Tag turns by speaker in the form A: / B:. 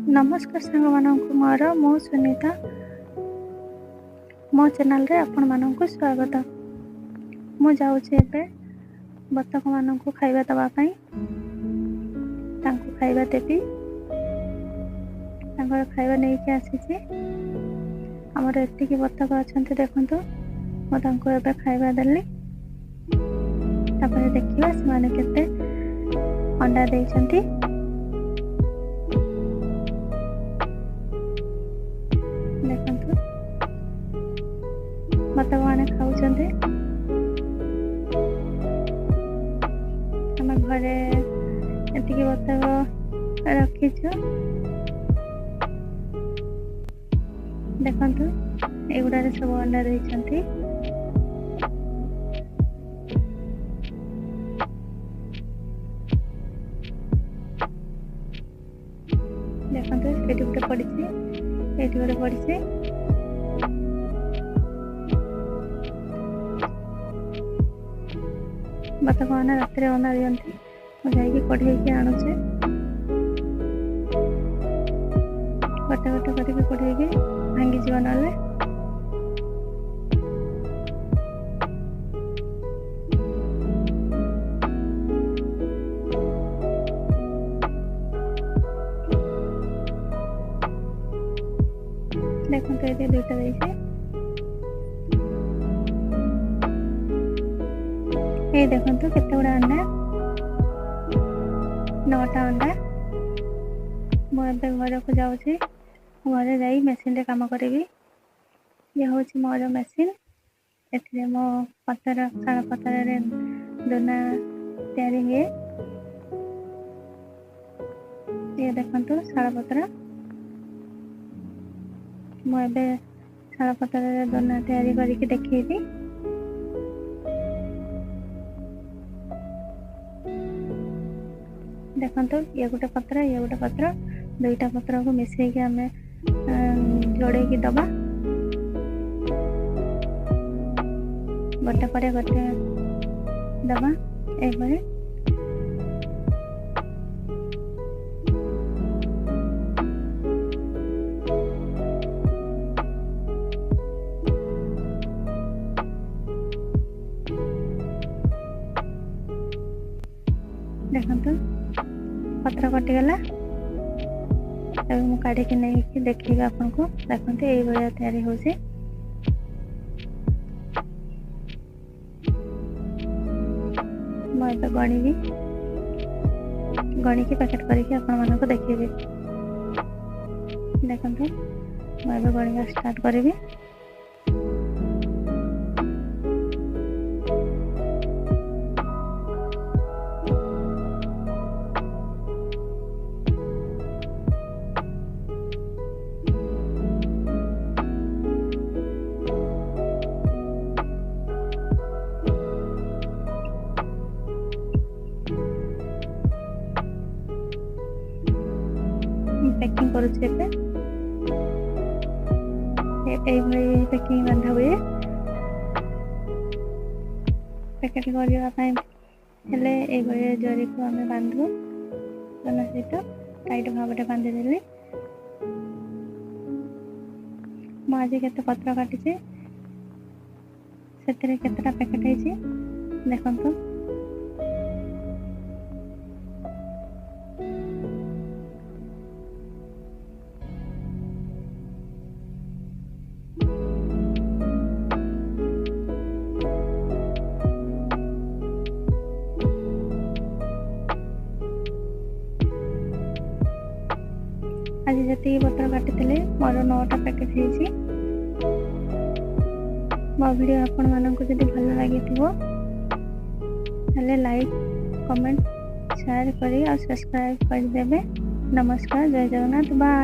A: नमस्कार सांग मानक मोर मो सुनीता मो चैनल रे आपण मानक स्वागत। मु जाउछि एबे बतक मानक खाइबा दबा पई तांको खाइबा देबी। तांकर खाइबा नै के आसीछि। हमर एत्ति की बतक अछंती देखंतु। मो तांको एबे खाइबा देली। तापर देखिबा से माने केते अंडा देइछंती। देखंतु बतक माने खाउछंती। हम घरे एत्ति की बतक रखिछु। देखंतु एगुडारे सब अंडा देइछंती। देखंतु एटी गुटे पडिछि। एटी गुटे पडिछि। बतक माने रात्रे अंडा दियंती। मु जाईकी कढेइकी आणुछे। गोटे गोटे करके कढेइकी भांगी जीव नले। देखंतु एते दुइटा देइछे। ए देखंतु केते गुडा अंडा 9टा अंडा। मु एबे घर को जाउछि। घरे जाई मशीन रे काम करेबी। ये होछि मोर मशीन। एथिरे मो पतर शाल पतर रे दोना तयारी हे। ये देखंतु शाल पतर। मु एबे शाल पतर रे दोना तयारी करिके देखैबी। देखंतु ये गोटे पत्र दुईटा पत्र को मिसई के हमें जोड़े की दबा। गोटे पर गोटे दबा एबरे। देखंतु पत्र कटिगला। तब मु काढ़ी के नहीं देखिए आपन को। देखते यही भाया तैयारी होछि। मैं तो गणी की पैकेट करके आपण मानक देखिबे। देखंतु मैं तो गणी स्टार्ट करबी। पैकिंग करुचे पे भाई पैकिंग बंधा हुए। पैकेट करबा पई हेले ए भाई जरी को हमें बांधु दोना सहित टाइट भाबटे बांधि देली। मु आज केते पत्र काटिचे सेतरे केतेटा पैकेट हेछि देखंतु। आज जति पत्र काटिले मोर 9टा पैकेट हेछि। मो वीडियो आपण मानक जदि भल लागिथिबो तले लाइक कमेंट शेयर करी और सब्सक्राइब कर देबे। नमस्कार, जय जगन्नाथ, बाय।